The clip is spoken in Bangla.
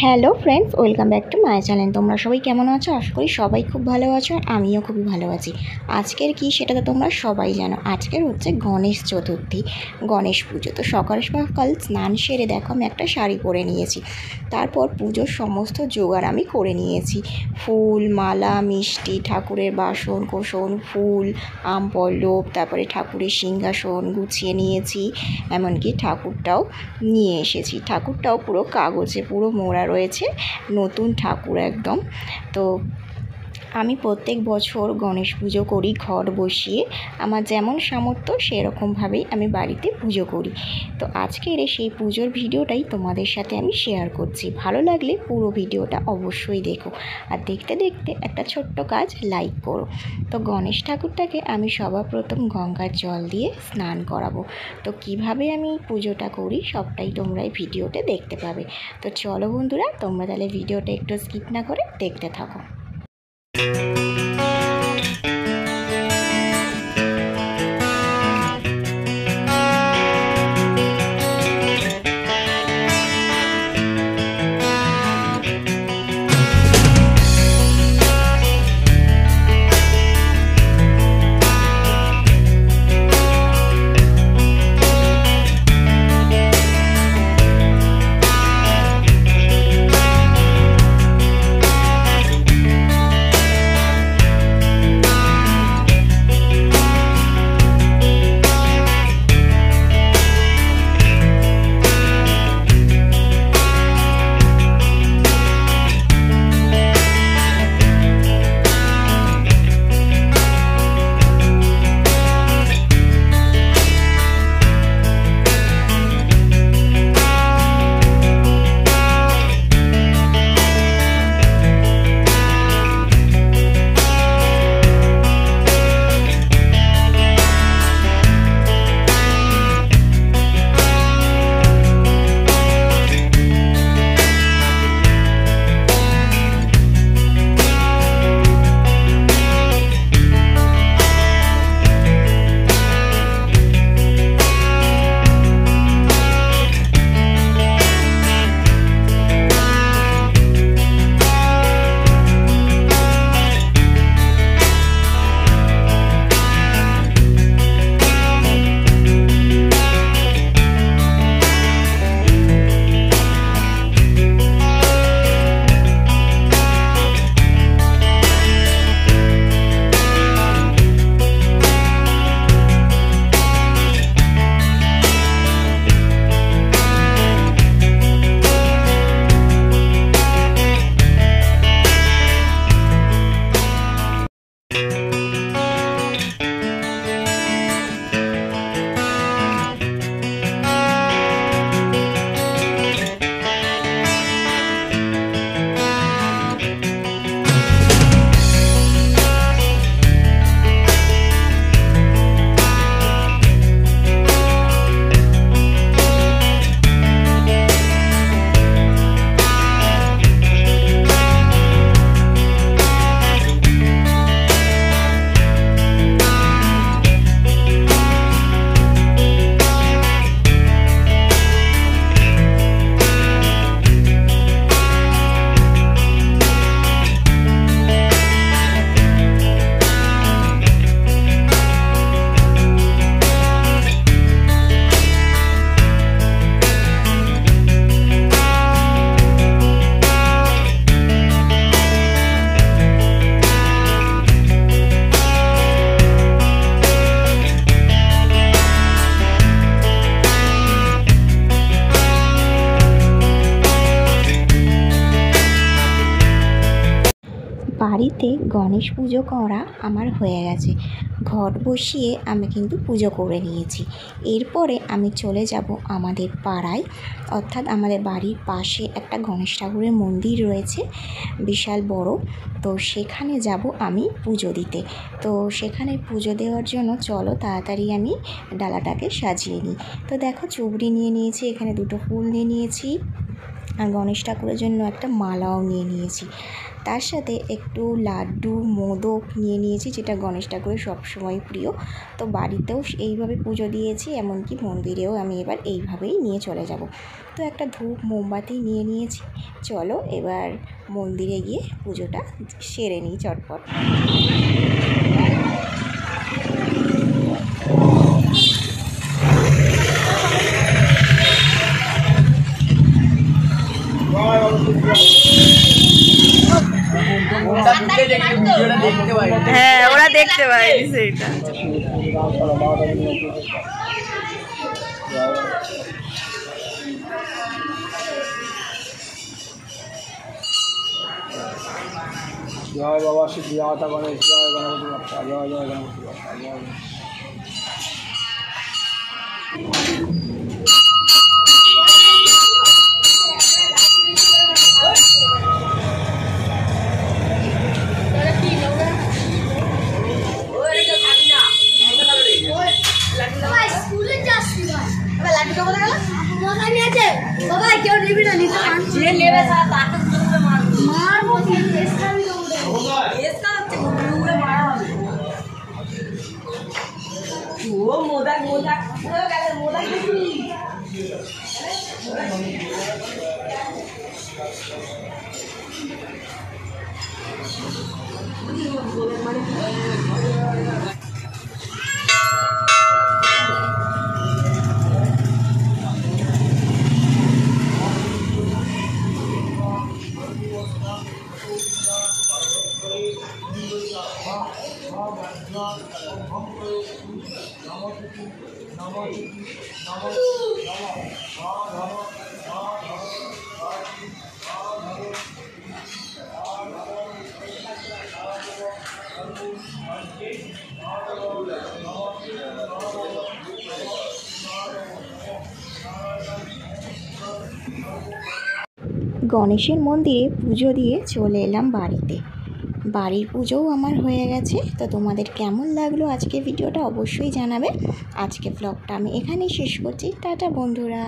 Hello friends, welcome back to my channel. তোমরা সবাই কেমন আছো? আশা করি সবাই খুব ভালো আছো, আর আমিও খুবই ভালো আছি। আজকের কি সেটা তো তোমরা সবাই জানো, আজকের হচ্ছে গণেশ চতুর্থী, গণেশ পুজো। তো সকাল সকাল স্নান সেরে দেখো আমি একটা শাড়ি পরে নিয়েছি। তারপর পুজোর সমস্ত জোগাড় আমি করে নিয়েছি, ফুল, মালা, মিষ্টি, ঠাকুরের বাসন কোসন, ফুল, আম পল্লব, তারপরে ঠাকুরের সিংহাসন গুছিয়ে নিয়েছি, এমনকি ঠাকুরটাও নিয়ে এসেছি। ঠাকুরটাও পুরো কাগজে পুরো মোড়া রয়েছে, নতুন ঠাকুর একদম। তো আমি প্রত্যেক বছর গণেশ পুজো করি ঘট বসিয়ে, আমার যেমন সামর্থ্য সেরকমভাবেই আমি বাড়িতে পুজো করি। তো আজকের সেই পুজোর ভিডিওটাই তোমাদের সাথে আমি শেয়ার করছি। ভালো লাগলে পুরো ভিডিওটা অবশ্যই দেখো, আর দেখতে দেখতে একটা ছোট্ট কাজ লাইক করো। তো গণেশ ঠাকুরটাকে আমি সবার প্রথম গঙ্গার জল দিয়ে স্নান করাবো। তো কিভাবে আমি পুজোটা করি সবটাই তোমরা এই ভিডিওতে দেখতে পাবে। তো চলো বন্ধুরা, তোমরা তাহলে ভিডিওটা একটু স্কিপ না করে দেখতে থাকো। বাড়িতে গণেশ পুজো করা আমার হয়ে গেছে, ঘট বসিয়ে আমি কিন্তু পুজো করে নিয়েছি। এরপরে আমি চলে যাব আমাদের পাড়ায়, অর্থাৎ আমাদের বাড়ির পাশে একটা গণেশ ঠাকুরের মন্দির রয়েছে বিশাল বড়। তো সেখানে যাব আমি পুজো দিতে। তো সেখানে পুজো দেওয়ার জন্য চলো তাড়াতাড়ি আমি ডালাটাকে সাজিয়ে নিই। তো দেখো চুবড়ি নিয়ে নিয়েছি, এখানে দুটো ফুল নিয়ে নিয়েছি, আর গণেশ ঠাকুরের জন্য একটা মালাও নিয়ে নিয়েছি। তার সাথে একটু লাড্ডু মোদক নিয়ে নিয়েছি, যেটা গণেশ ঠাকুরের সবসময় প্রিয়। তো বাড়িতেও এইভাবে পুজো দিয়েছি, এমনকি মন্দিরেও আমি এবার এইভাবেই নিয়ে চলে যাব। তো একটা ধূপ মোমবাতি নিয়ে নিয়েছি। চলো এবার মন্দিরে গিয়ে পুজোটা সেরে নিই চটপট। হ্যাঁ, ওরা দেখতে পায় সেইটা। জয় বাবা শ্রী বিরাট গণেশ, জয় গণপতি বাপ্পা, জয় জয় গণপতি বাপ্পা, জয়। বাবা কেউ নিবি না, নিতে নেবে মারবো গণেশের মন্দিরে পুজো দিয়ে চলে এলাম বাড়িতে। বাড়ির পুজোও আমার হয়ে গেছে। তো তোমাদের কেমন লাগলো আজকের ভিডিওটা অবশ্যই জানাবে। আজকে ব্লগটা আমি এখানেই শেষ করছি। টাটা বন্ধুরা।